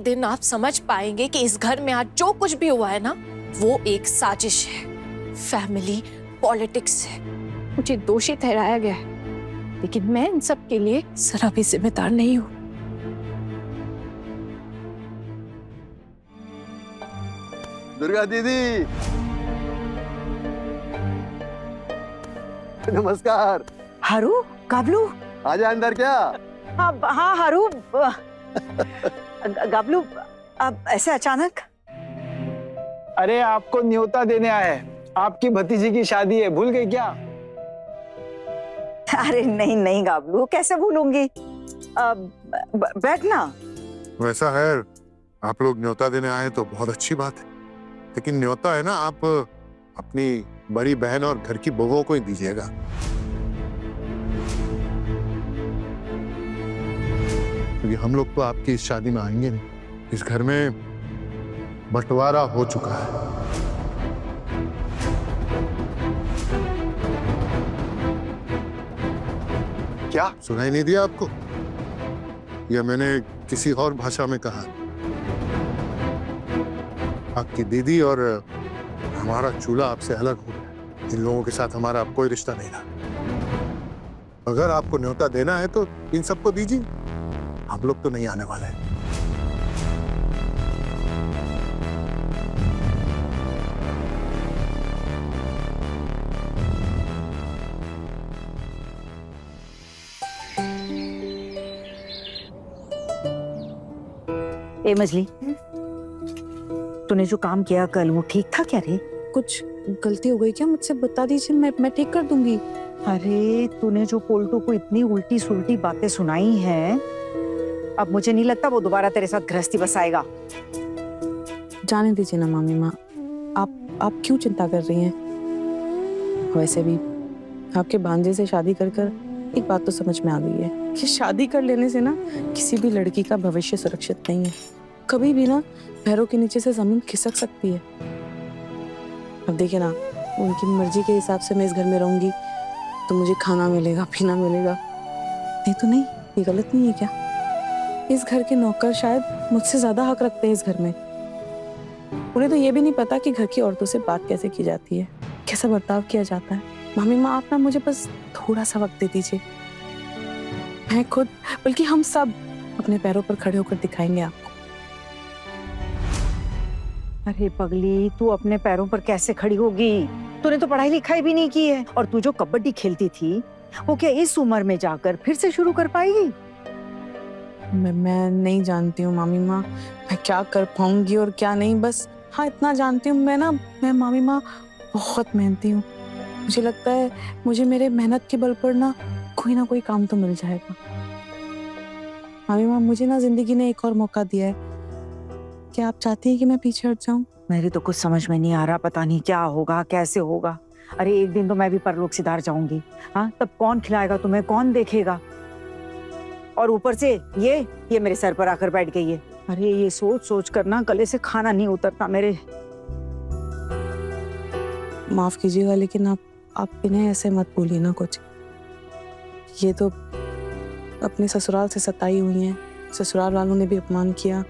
दिन आप समझ पाएंगे कि इस घर में आज जो कुछ भी हुआ है ना, वो एक साजिश है, फैमिली पॉलिटिक्स है। मुझे दोषी ठहराया गया है, लेकिन मैं इन सब के लिए जरा भी जिम्मेदार नहीं हूं। दुर्गा दीदी, नमस्कार। हरू, गाबलू, आजा अंदर। क्या? हाँ हरू, गाबलू, अब ऐसे अचानक? अरे आपको न्योता देने आए हैं, आपकी भतीजी की शादी है, भूल गई क्या? अरे नहीं गाबलू, कैसे भूलूंगी। बैठना। वैसा है, आप लोग न्योता देने आए तो बहुत अच्छी बात है, लेकिन न्योता है ना, आप अपनी बड़ी बहन और घर की बहुओं को ही दीजिएगा। क्योंकि हम लोग तो आपकी इस शादी में आएंगे नहीं। इस घर में बंटवारा हो चुका है। क्या? सुनाई नहीं दिया आपको? या मैंने किसी और भाषा में कहा? आपकी दीदी और हमारा चूल्हा आपसे अलग हो गया। इन लोगों के साथ हमारा अब कोई रिश्ता नहीं रहा। अगर आपको न्योता देना है तो इन सबको दीजिए, हम लोग तो नहीं आने वाले हैं। ए मजली, तूने जो काम किया कल वो ठीक था क्या रे? कुछ गलती हो गई क्या? मुझसे बता दीजिए, मैं ठीक कर दूंगी। अरे तूने जो पोल्टू को इतनी उल्टी सुल्टी बातें सुनाई हैं, अब मुझे नहीं लगता वो दोबारा तेरे साथ गृहस्थी बसाएगा। जाने दीजिए ना मामी माँ, आप क्यों चिंता कर रही हैं? वैसे भी आपके भांजे से शादी कर कर एक बात तो समझ में आ गई है कि शादी कर लेने से ना किसी भी लड़की का भविष्य सुरक्षित नहीं है। कभी भी ना पैरों के नीचे से जमीन खिसक सकती है। अब देखिए ना, उनकी मर्जी के हिसाब से मैं इस घर में रहूंगी तो मुझे खाना मिलेगा, पीना मिलेगा। नहीं तो नहीं, ये गलत नहीं है क्या? इस घर के नौकर शायद मुझसे ज्यादा हक रखते हैं इस घर में। उन्हें तो ये भी नहीं पता कि घर की औरतों से बात कैसे की जाती है, कैसा बर्ताव किया जाता है। मामी माँ, आप ना मुझे बस थोड़ा सा वक्त दे दीजिए। मैं खुद, बल्कि हम सब अपने पैरों पर खड़े होकर दिखाएंगे आपको। अरे पगली, तू अपने पैरों पर कैसे खड़ी होगी? तूने तो पढ़ाई लिखाई भी नहीं की है, और तू जो कबड्डी खेलती थी वो क्या इस उम्र में जाकर फिर से शुरू कर पाएगी? मैं नहीं जानती हूँ मामी माँ, मैं क्या कर पाऊंगी और क्या नहीं। बस हाँ इतना जानती हूँ, मैं मामी माँ बहुत मेहनती हूँ। मुझे लगता है मुझे मेरे मेहनत के बल पर ना कोई काम तो मिल जाएगा। मामी माँ, मुझे ना जिंदगी ने एक और मौका दिया है। क्या आप चाहती हैं कि मैं पीछे हट जाऊं? मेरी तो कुछ समझ में नहीं आ रहा, पता नहीं क्या होगा, कैसे होगा। अरे एक दिन तो मैं भी परलोक सिधार जाऊंगी। हाँ, तब कौन खिलाएगा तुम्हें, कौन देखेगा? और ऊपर से ये मेरे सर पर आकर बैठ गई है। अरे ये सोच सोच कर ना गले से खाना नहीं उतरता मेरे। माफ कीजिएगा, लेकिन आप इन्हें ऐसे मत बोलिए ना कुछ। ये तो अपने ससुराल से सताई हुई हैं, ससुराल वालों ने भी अपमान किया,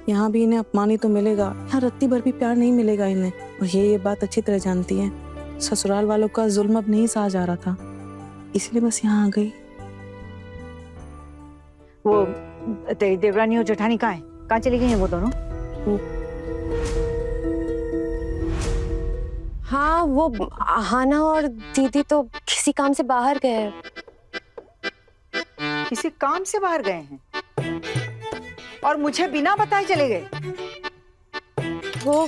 यहाँ भी इन्हें अपमान ही तो मिलेगा। यहाँ रत्ती भर भी प्यार नहीं मिलेगा इन्हें, और ये बात अच्छी तरह जानती हैं। ससुराल वालों का जुल्म अब नहीं सहा जा रहा था, इसलिए बस यहाँ आ गई। वो तेरी देवरानी और जेठानी कहाँ है? कहाँ चली गई हैं वो दोनों? हाँ, वो आहाना और दीदी तो किसी काम से बाहर गए हैं। किसी काम से बाहर गए हैं और मुझे बिना बताए चले गए? वो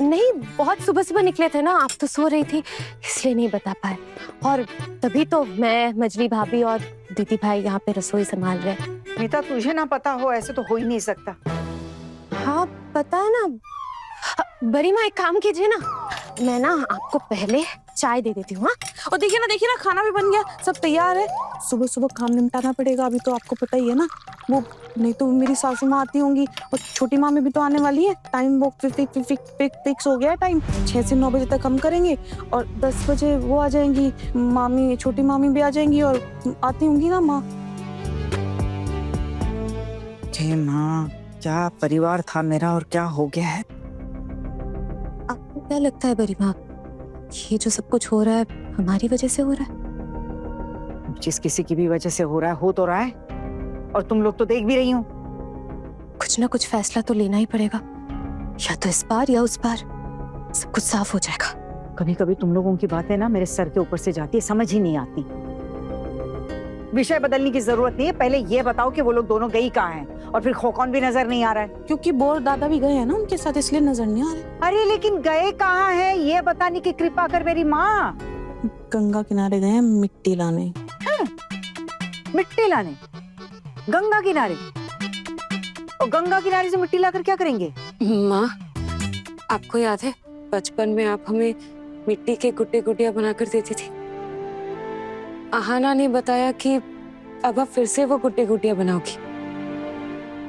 नहीं, बहुत सुबह सुबह निकले थे ना, आप तो सो रही थी इसलिए नहीं बता पाए। और तभी तो मैं, मजली भाभी और दीदी भाई यहाँ पे रसोई संभाल रहे हैं। मीता, तुझे ना पता हो ऐसे तो हो ही नहीं सकता। हाँ पता है ना। बड़ी माँ, एक काम कीजिए ना, मैं ना आपको पहले चाय दे देती हूँ। हाँ, और देखिए ना, खाना भी बन गया, सब तैयार है। सुबह सुबह काम निपटाना पड़ेगा, अभी तो आपको पता ही है ना। वो नहीं तो मेरी सासू माँ आती होंगी, और छोटी माँ भी तो आने वाली है। टाइम वो फिक्स हो गया है, टाइम 6 से 9 बजे तक हम करेंगे, और 10 बजे वो आ जाएंगी, मामी, छोटी मामी भी आ जाएंगी, और आती होंगी ना माँ। हे माँ, क्या परिवार था मेरा और क्या हो गया है। आपको क्या लगता है गरिमा, ये जो सब कुछ हो रहा है हमारी वजह से हो रहा है? जिस किसी की भी वजह से हो रहा है, हो तो रहा है, और तुम लोग तो देख भी रही हो। कुछ ना कुछ फैसला तो लेना ही पड़ेगा, या तो इस बार या उस बार सब कुछ साफ हो जाएगा। कभी कभी तुम लोगों की बातें ना मेरे सर के ऊपर से जाती है, समझ ही नहीं आती। विषय बदलने की जरूरत नहीं है, पहले ये बताओ कि वो लोग दोनों गई कहाँ हैं, और फिर खोकन भी नजर नहीं आ रहा है। क्योंकि बोर दादा भी गए हैं ना उनके साथ, इसलिए नजर नहीं आ रहे। अरे लेकिन गए कहाँ हैं ये बताने की कृपा कर मेरी माँ। गंगा किनारे गए हैं मिट्टी लाने। मिट्टी लाने? गंगा किनारे? और गंगा किनारे से मिट्टी लाकर क्या करेंगे? माँ, आपको याद है बचपन में आप हमें मिट्टी के गुड्डे गुड़िया बनाकर देती थी? आहाना ने बताया कि अब आप फिर से वो गुड्डे गुड़िया बनाओगी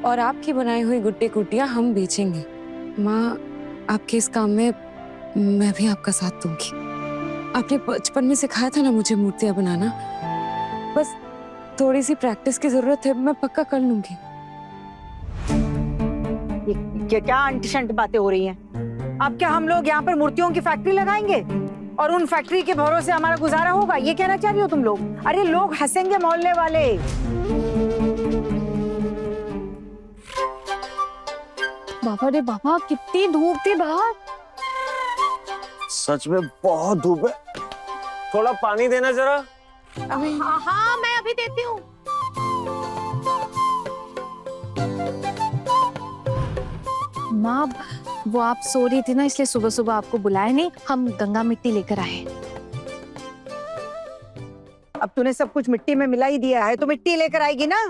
और आपकी बनाई हुई गुड्डे गुड़िया हम बेचेंगे। माँ, आपके इस काम में मैं भी आपका साथ दूंगी। आपने बचपन में सिखाया था ना मुझे मूर्तियां बनाना, बस थोड़ी सी प्रैक्टिस की जरूरत है, मैं पक्का कर लूंगी। ये क्या अंट-शंट बातें हो रही हैं? अब क्या हम लोग यहाँ पर मूर्तियों की फैक्ट्री लगाएंगे और उन फैक्ट्री के भरोसे हमारा गुजारा होगा? ये कहना चाह रही हो तुम लोग? अरे लोग हंसेंगे मोहल्ले वाले। बाबा रे बाबा, कितनी धूप थी बाहर। सच में बहुत धूप है। थोड़ा पानी देना जरा। हाँ, मैं अभी देती हूँ। माँ, वो आप सो रही थी ना, इसलिए सुबह सुबह आपको बुलाया नहीं, हम गंगा मिट्टी लेकर आए। अब तूने सब कुछ मिट्टी में मिला ही दिया है तो मिट्टी लेकर आएगी ना।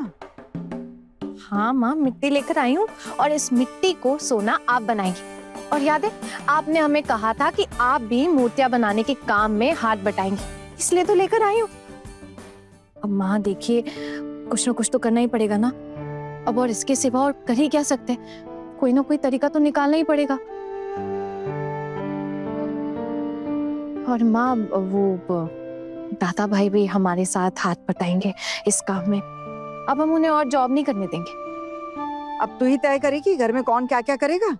हाँ माँ, मिट्टी लेकर आई हूँ, और इस मिट्टी को सोना आप बनाएंगी। और याद है, आपने हमें कहा था कि आप भी मूर्तियां बनाने के काम में हाथ बटाएंगी, इसलिए तो लेकर आई हूँ। अब माँ देखिए, कुछ ना कुछ तो करना ही पड़ेगा ना। अब और इसके सिवा और कर ही क्या सकते हैं? कोई ना कोई तरीका तो निकालना ही पड़ेगा। और माँ, वो दादा भाई भी हमारे साथ हाथ बटाएंगे इस काम में। अब हम उन्हें और जॉब नहीं करने देंगे। अब तू ही तय करेगी घर में कौन क्या क्या करेगा।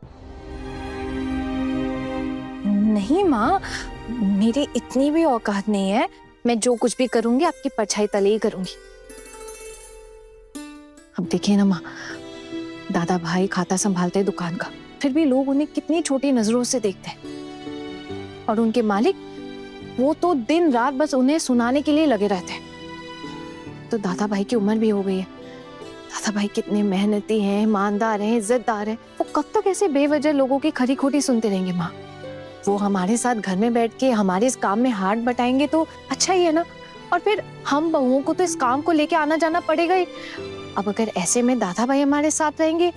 नहीं माँ, मेरी इतनी भी औकात नहीं है। मैं जो कुछ भी करूंगी आपकी परछाई तले ही करूंगी। अब देखिए ना माँ, दादा भाई खाता संभालते हैं दुकान का, फिर भी लोग उन्हें कितनी छोटी नजरों से देखते हैं। और उनके मालिक, वो तो दिन रात बस उन्हें सुनाने के लिए लगे रहते हैं। तो दादा भाई की उम्र भी हो गई है। दादा भाई कितने मेहनती हैं, ईमानदार हैं, इज्जतदार हैं। वो कब तक ऐसे बेवजह लोगों की खरी खोटी सुनते रहेंगे माँ? वो हमारे साथ घर में बैठ के हमारे इस काम में हाथ बटाएंगे तो अच्छा ही है ना। और फिर हम बहुओं को तो इस काम को लेके आना जाना पड़ेगा ही। अब अगर ऐसे में दादा भाई हमारे साथ रहेंगे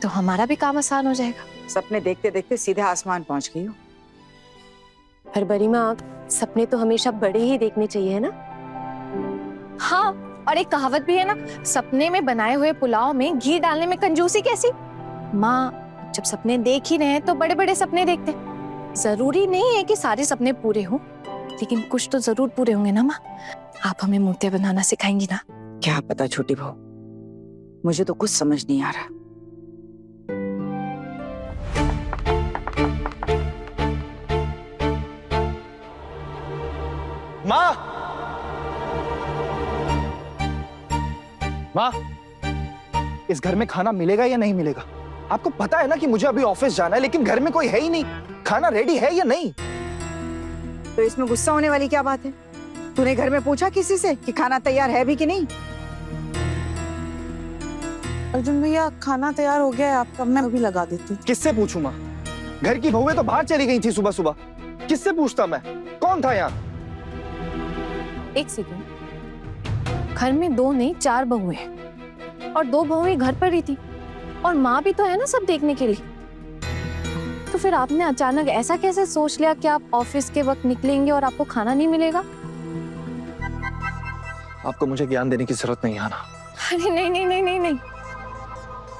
तो हमारा भी काम आसान हो जाएगा। सपने देखते देखते सीधे आसमान पहुंच गई हो। पर गरिमा, सपने तो हमेशा बड़े ही देखने चाहिए, है ना? हाँ, और एक कहावत भी है ना, सपने में बनाए हुए पुलाव में घी डालने में कंजूसी कैसी। माँ, जब सपने देख ही रहे हैं तो बड़े बड़े सपने देखते हैं। जरूरी नहीं है कि सारे सपने पूरे हों, लेकिन कुछ तो जरूर पूरे होंगे ना माँ। आप हमें मूर्तियां बनाना सिखाएंगी ना? क्या पता छोटी बहू, मुझे तो कुछ समझ नहीं आ रहा। माँ, माँ, इस घर में खाना मिलेगा या नहीं मिलेगा? आपको पता है ना कि मुझे अभी ऑफिस जाना है, लेकिन घर में कोई है ही नहीं। खाना रेडी है या नहीं? तो इसमें गुस्सा होने वाली क्या बात है? तूने घर में पूछा किसी से कि खाना तैयार है भी कि नहीं? अर्जुन भैया, खाना तैयार हो गया है आपका, मैं अभी लगा देती हूँ। किससे पूछूं माँ? घर की बहुएं तो बाहर चली गई थी सुबह सुबह। किससे पूछता मैं? कौन था यहाँ? एक सेकंड, घर में 2 नहीं 4 बहुएं हैं, और 2 बहुएं घर पर ही थी, और माँ भी तो है ना सब देखने के लिए। तो फिर आपने अचानक ऐसा कैसे सोच लिया कि आप ऑफिस के वक्त निकलेंगे और आपको खाना नहीं मिलेगा? आपको मुझे ज्ञान देने की जरूरत नहीं आना। अरे नहीं नहीं नहीं नहीं नहीं,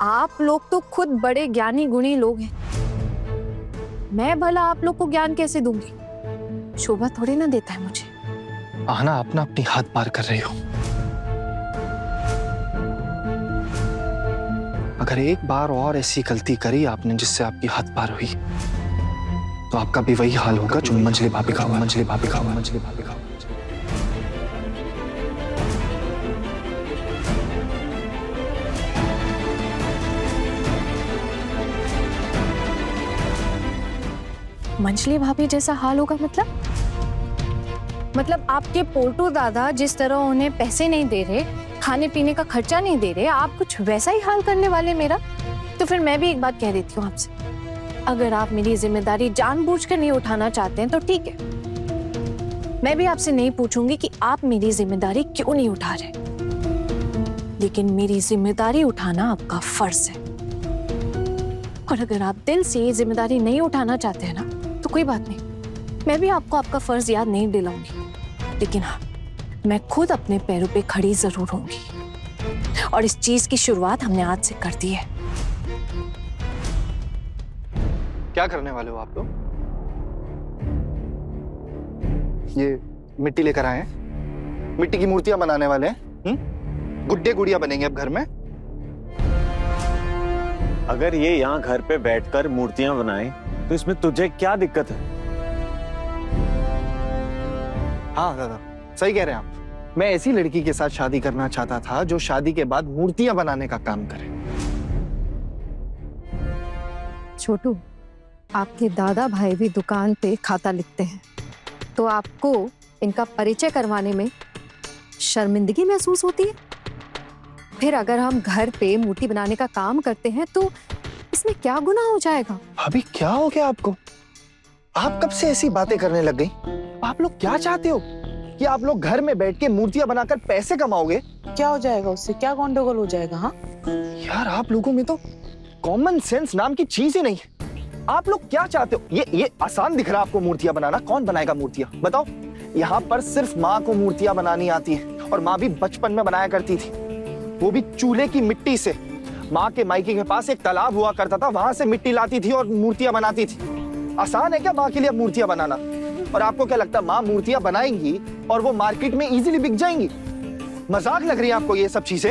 आप लोग तो खुद बड़े ज्ञानी गुणी लोग हैं। मैं भला आप लोग को ज्ञान कैसे दूंगी? शोभा थोड़ी ना देता है मुझे। आना, आप ना अपनी हाथ पार कर रही हो। अगर एक बार और ऐसी गलती करी आपने जिससे आपकी हद पार हुई तो आपका भी वही हाल होगा जो मंजली भाभी का हुआ। मंजली भाभी का हुआ। मंजली भाभी का हुआ। मंजली भाभी जैसा हाल होगा मतलब आपके पोर्टू दादा जिस तरह उन्हें पैसे नहीं दे रहे, खाने पीने का खर्चा नहीं दे रहे, आप कुछ वैसा ही हाल करने वाले मेरा। तो फिर मैं भी एक बात कह देती हूँ आपसे, अगर आप मेरी जिम्मेदारी जानबूझकर नहीं उठाना चाहते हैं तो ठीक है, मैं भी आपसे नहीं पूछूंगी कि आप मेरी जिम्मेदारी क्यों नहीं उठा रहे, लेकिन मेरी जिम्मेदारी उठाना आपका फर्ज है। और अगर आप दिल से ये जिम्मेदारी नहीं उठाना चाहते हैं ना तो कोई बात नहीं, मैं भी आपको आपका फर्ज याद नहीं दिलाऊंगी, लेकिन हाँ, मैं खुद अपने पैरों पे खड़ी जरूर होंगी। और इस चीज की शुरुआत हमने आज से कर दी है। क्या करने वाले हो आप लोग? ये मिट्टी लेकर आए हैं, मिट्टी की मूर्तियां बनाने वाले हैं। गुड्डे गुड़िया बनेंगे अब घर में। अगर ये यहाँ घर पे बैठकर मूर्तियां बनाएं तो इसमें तुझे क्या दिक्कत है? हाँ दादा, सही कह रहे हैं आप। मैं ऐसी लड़की के साथ शादी करना चाहता था जो शादी के बाद मूर्तियां बनाने का काम करे। छोटू, आपके दादा भाई भी दुकान पे खाता लिखते हैं, तो आपको इनका परिचय करवाने में शर्मिंदगी महसूस होती है? फिर अगर हम घर पे मूर्ति बनाने का काम करते हैं तो इसमें क्या गुनाह हो जाएगा? अभी क्या हो गया आपको? आप कब से ऐसी बातें करने लग गई? आप लोग क्या चाहते हो कि आप लोग घर में बैठ के मूर्तियां बनाकर पैसे कमाओगे? क्या हो जाएगा उससे? क्या गंडगोल हो जाएगा? हाँ यार, आप लोगों में तो कॉमन सेंस नाम की चीज ही नहीं है। आप लोग क्या चाहते हो? ये आसान दिख रहा है आपको मूर्तियां बनाना? कौन बनाएगा मूर्तियां, बताओ? यहाँ पर सिर्फ माँ को मूर्तियां बनानी आती है, और माँ भी बचपन में बनाया करती थी, वो भी चूल्हे की मिट्टी से। माँ के मायके के पास एक तालाब हुआ करता था, वहां से मिट्टी लाती थी और मूर्तियां बनाती थी। आसान है क्या माँ के लिए मूर्तियां बनाना? और आपको क्या लगता है माँ मूर्तियां बनाएंगी और वो मार्केट में इजीली बिक जाएंगी? मजाक लग रही है आपको ये सब चीजें?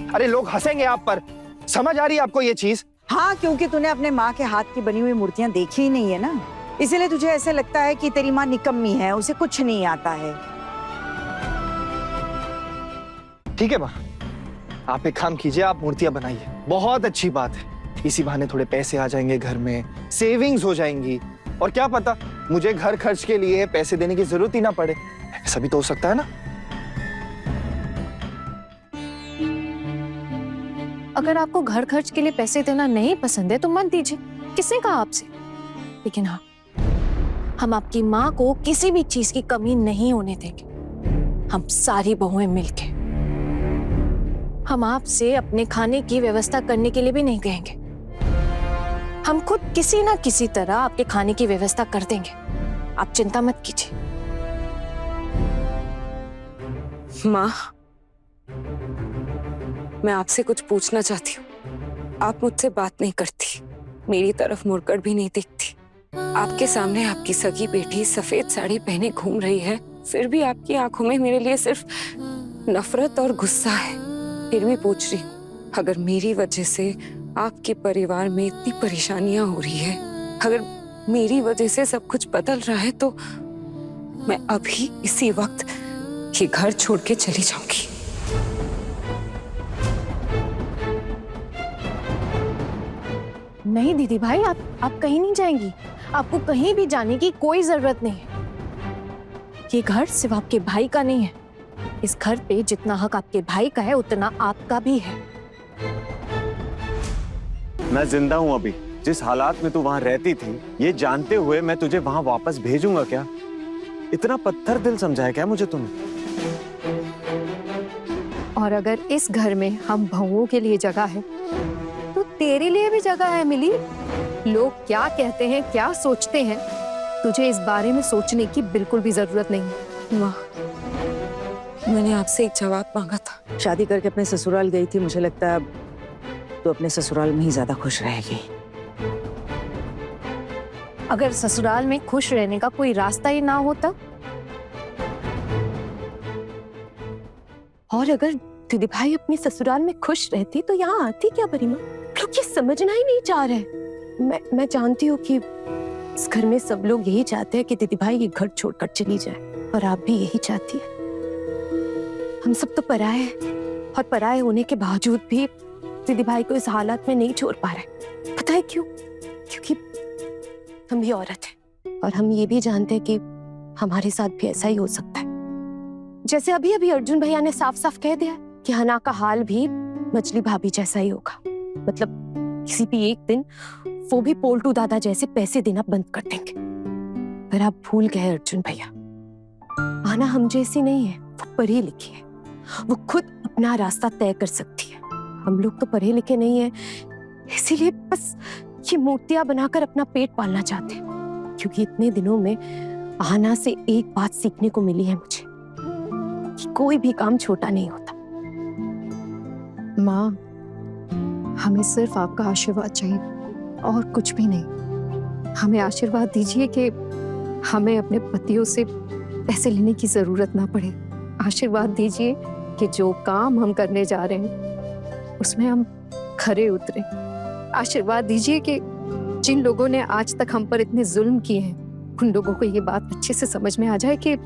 अरे लोग हंसेंगे आप पर। समझ आ रही है आपको ये चीज? हाँ, क्योंकि तूने अपने माँ के हाथ की बनी हुई मूर्तियां देखी ही नहीं है ना, इसीलिए तुझे ऐसे लगता है कि तेरी माँ निकम्मी है, उसे कुछ नहीं आता है। ठीक है माँ, आप एक काम कीजिए, आप मूर्तियां बनाइए, बहुत अच्छी बात है। इसी बहाने थोड़े पैसे आ जाएंगे घर में, सेविंग्स हो जाएंगी, और क्या पता मुझे घर खर्च के लिए पैसे देने की जरूरत ही ना पड़े। ऐसा भी तो हो सकता है ना? अगर आपको घर खर्च के लिए पैसे देना नहीं पसंद है तो मत दीजिए, किसने कहा आपसे? लेकिन हाँ, हम आपकी माँ को किसी भी चीज की कमी नहीं होने देंगे। हम सारी बहुएं मिलके, हम आपसे अपने खाने की व्यवस्था करने के लिए भी नहीं कहेंगे। हम खुद किसी ना किसी तरह आपके खाने की व्यवस्था कर देंगे, आप चिंता मत कीजिए। माँ, मैं आपसे कुछ पूछना चाहती हूँ। आप मुझसे बात नहीं करती, मेरी तरफ मुड़कर भी नहीं देखती। आपके सामने आपकी सगी बेटी सफेद साड़ी पहने घूम रही है, फिर भी आपकी आंखों में मेरे लिए सिर्फ नफरत और गुस्सा है। फिर भी पूछ रही हूँ, अगर मेरी वजह से आपके परिवार में इतनी परेशानियां हो रही है, अगर मेरी वजह से सब कुछ बदल रहा है, तो मैं अभी इसी वक्त ये घर छोड़ के चली जाऊंगी। नहीं दीदी भाई, आप कहीं नहीं जाएंगी, आपको कहीं भी जाने की कोई जरूरत नहीं है। ये घर सिर्फ आपके भाई का नहीं है, इस घर पे जितना हक आपके भाई का है उतना आपका भी है। मैं जिंदा हूं अभी, जिस हालात में तू वहां रहती थी, ये जानते हुए मैं तुझे वहां वापस भेजूंगा क्या? इतना पत्थर दिल समझा है क्या मुझे तुमने? और अगर इस घर में हम बहुओं के लिए जगह है तो तेरे लिए भी जगह है मिली। लोग क्या कहते हैं, क्या सोचते हैं, तुझे इस बारे में सोचने की बिल्कुल भी जरूरत नहीं है। माँ, मैंने आपसे एक जवाब मांगा था। शादी करके अपने ससुराल गई थी, मुझे लगता है अब तो अपने ससुराल में ही ज्यादा खुश रहेगी। अगर ससुराल में खुश रहने का कोई रास्ता ही ना होता, और अगर दीदी भाई अपनी ससुराल में खुश रहती तो यहाँ आती क्या परिमा? लोग ये समझना ही नहीं चाह रहे। मैं जानती हूँ कि इस घर में सब लोग यही चाहते हैं कि दीदी भाई ये घर छोड़कर चली जाए, और आप भी यही चाहती है। हम सब तो पराए हैं, और पराए होने के बावजूद भी दीदी भाई को इस हालत में नहीं छोड़ पा रहे। पता है क्यों? क्योंकि हम भी औरत हैं, और हम ये भी जानते हैं कि हमारे साथ भी ऐसा ही हो सकता है। जैसे अभी अभी अर्जुन भैया ने साफ साफ कह दिया कि हना का हाल भी मछली भाभी जैसा ही होगा। मतलब किसी भी एक दिन वो भी पोल्टू दादा जैसे पैसे देना बंद कर देंगे। पर आप भूल गए अर्जुन भैया, आना हम जैसी नहीं है, वो पढ़ी लिखी है, वो खुद अपना रास्ता तय कर सकती है। हम लोग तो पढ़े लिखे नहीं है, इसीलिए बस ये मूर्तियां बनाकर अपना पेट पालना चाहते हैं। क्योंकि इतने दिनों में आना से एक बात सीखने को मिली है मुझे कि कोई भी काम छोटा नहीं होता। माँ, हमें सिर्फ आपका आशीर्वाद चाहिए और कुछ भी नहीं। हमें आशीर्वाद दीजिए कि हमें अपने पतियों से पैसे लेने की जरूरत ना पड़े। आशीर्वाद दीजिए कि जो काम हम करने जा रहे हैं उसमें हम खरे उतरे। आशीर्वाद दीजिए कि जिन लोगों ने आज तक हम पर इतने जुल्म किए हैं उन लोगों को ये बात अच्छे से समझ में आ जाए कि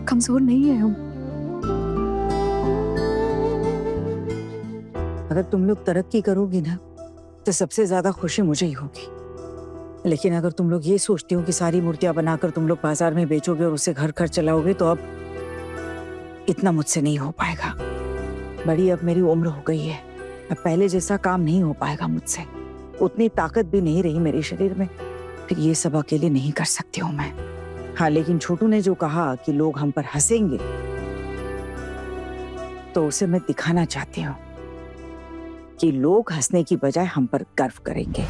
कमजोर नहीं है हम। अगर तुम लोग तरक्की करोगी ना तो सबसे ज्यादा खुशी मुझे ही होगी। लेकिन अगर तुम लोग ये सोचती हो कि सारी मूर्तियां बनाकर तुम लोग बाजार में बेचोगे और उसे घर घर चलाओगे, तो अब इतना मुझसे नहीं हो पाएगा। बड़ी अब मेरी उम्र हो गई है, अब पहले जैसा काम नहीं हो पाएगा मुझसे। उतनी ताकत भी नहीं रही मेरे शरीर में, फिर ये सब अकेले नहीं कर सकती हूँ मैं। हाँ, लेकिन छोटू ने जो कहा कि लोग हम पर हंसेंगे, तो उसे मैं दिखाना चाहती हूँ कि लोग हंसने की बजाय हम पर गर्व करेंगे।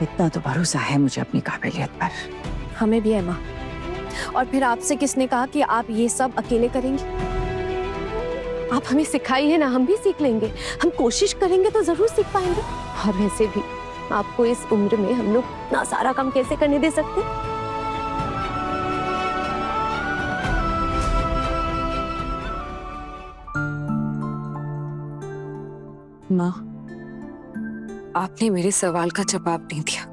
इतना तो भरोसा है मुझे अपनी काबिलियत पर। हमें भी है माँ। और फिर आपसे किसने कहा कि आप ये सब अकेले करेंगी? आप हमें सिखाइए ना, हम भी सीख लेंगे। हम कोशिश करेंगे तो जरूर सीख पाएंगे। और वैसे भी आपको इस उम्र में हम लोग इतना सारा काम कैसे करने दे सकते? माँ, आपने मेरे सवाल का जवाब नहीं दिया।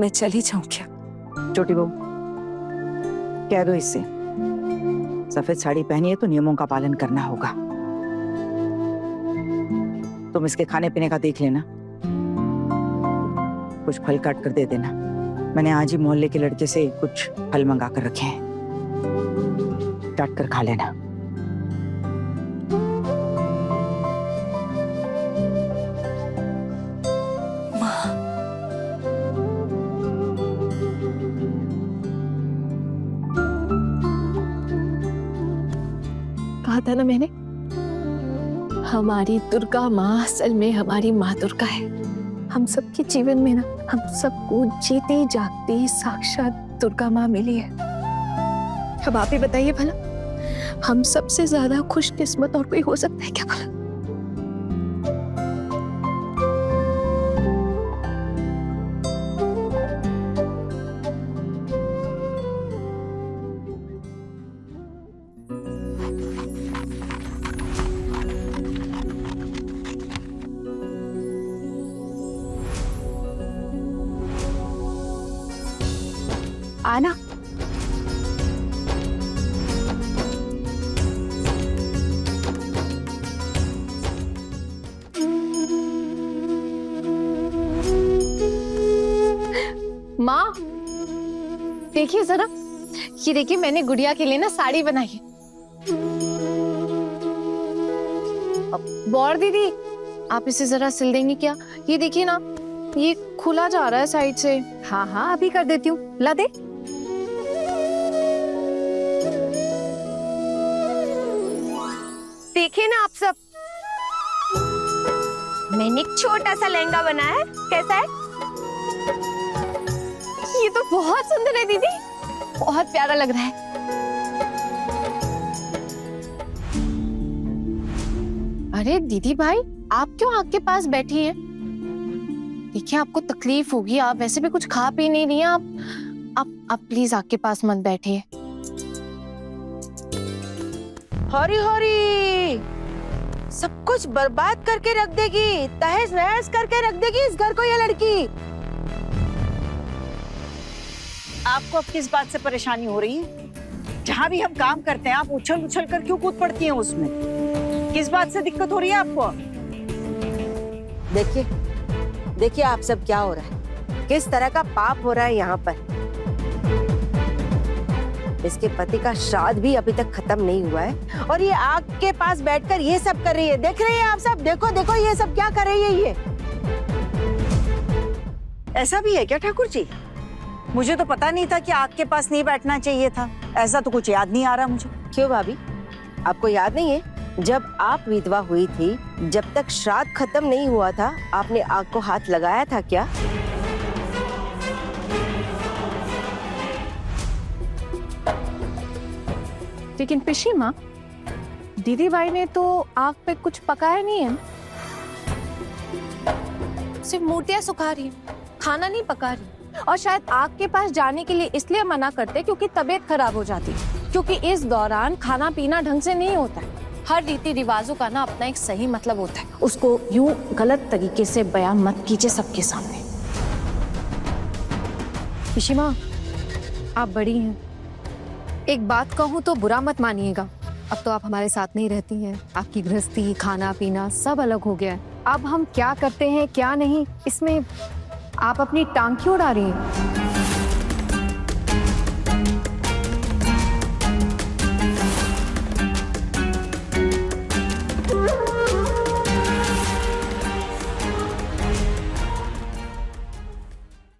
मैं चली जाऊं क्या? छोटी बहू, कह दो इससे सफेद साड़ी पहनी है तो नियमों का पालन करना होगा। तुम इसके खाने पीने का देख लेना, कुछ फल काट कर दे देना। मैंने आज ही मोहल्ले के लड़के से कुछ फल मंगा कर रखे हैं, काट कर खा लेना। कहा था ना मैंने, हमारी दुर्गा माँ असल में हमारी माँ दुर्गा है। हम सबके जीवन में ना, हम सबको जीते जागते साक्षात दुर्गा माँ मिली है। अब आप ही बताइए भला, हम सबसे ज्यादा खुशकिस्मत और कोई हो सकता है क्या भला? आना। माँ देखिए जरा, ये देखिए मैंने गुड़िया के लिए ना साड़ी बनाई है। बौर दीदी, आप इसे जरा सिल देंगी क्या? ये देखिए ना, ये खुला जा रहा है साइड से। हाँ हाँ, अभी कर देती हूँ, ला दे। देखिए ना आप सब, मैंने एक छोटा सा लहंगा बनाया है, कैसा है? ये तो बहुत सुंदर है दीदी, बहुत प्यारा लग रहा है। अरे दीदी भाई, आप क्यों आग के पास बैठी हैं? देखिए आपको तकलीफ होगी, आप वैसे भी कुछ खा पी नहीं रही हैं। आप प्लीज आग के पास मत बैठिए। हरी हरी सब कुछ बर्बाद करके रख देगी, तहस नहस करके रख देगी इस घर को ये लड़की। आपको अब किस बात से परेशानी हो रही है? जहाँ भी हम काम करते हैं आप उछल उछल कर क्यों कूद पड़ती हैं उसमें? किस बात से दिक्कत हो रही है आपको? देखिए देखिए आप सब क्या हो रहा है, किस तरह का पाप हो रहा है यहाँ पर। इसके पति का श्राद्ध भी अभी तक खत्म नहीं हुआ है और ये आग के पास बैठकर ये सब कर रही है। देख रहे हैं आप सब, देखो देखो ये सब क्या कर रही है ये। ऐसा भी है क्या ठाकुर जी? मुझे तो पता नहीं था कि आग के पास नहीं बैठना चाहिए था। ऐसा तो कुछ याद नहीं आ रहा मुझे। क्यों भाभी, आपको याद नहीं है जब आप विधवा हुई थी, जब तक श्राद्ध खत्म नहीं हुआ था, आपने आग को हाथ लगाया था क्या? लेकिन पिशी माँ, दीदी भाई ने तो आग पे कुछ पकाया नहीं है, सिर्फ मूर्तियां सुखा रही है, खाना नहीं पका रही। और शायद आग के पास जाने के लिए इसलिए मना करते क्योंकि तबीयत खराब हो जाती है, क्योंकि इस दौरान खाना पीना ढंग से नहीं होता है। हर रीति रिवाजों का ना अपना एक सही मतलब होता है, उसको यूं गलत तरीके से बयां मत कीजिए सबके सामने। पिशी माँ, आप बड़ी हैं, एक बात कहूँ तो बुरा मत मानिएगा। अब तो आप हमारे साथ नहीं रहती हैं, आपकी गृहस्थी, खाना पीना सब अलग हो गया है। अब हम क्या करते हैं क्या नहीं, इसमें आप अपनी टांग क्यों उड़ा रही हैं?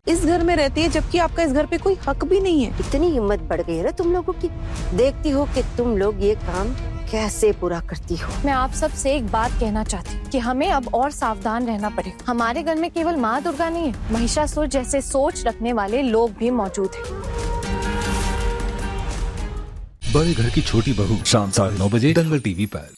इस घर में रहती है जबकि आपका इस घर पे कोई हक भी नहीं है। इतनी हिम्मत बढ़ गई है ना तुम लोगों की। देखती हो कि तुम लोग ये काम कैसे पूरा करती हो। मैं आप सब से एक बात कहना चाहती हूँ कि हमें अब और सावधान रहना पड़ेगा। हमारे घर में केवल माँ दुर्गा नहीं है, महिषासुर जैसे सोच रखने वाले लोग भी मौजूद हैं। बड़े घर की छोटी बहू शाम 9:30 बजे दंगल टीवी पर।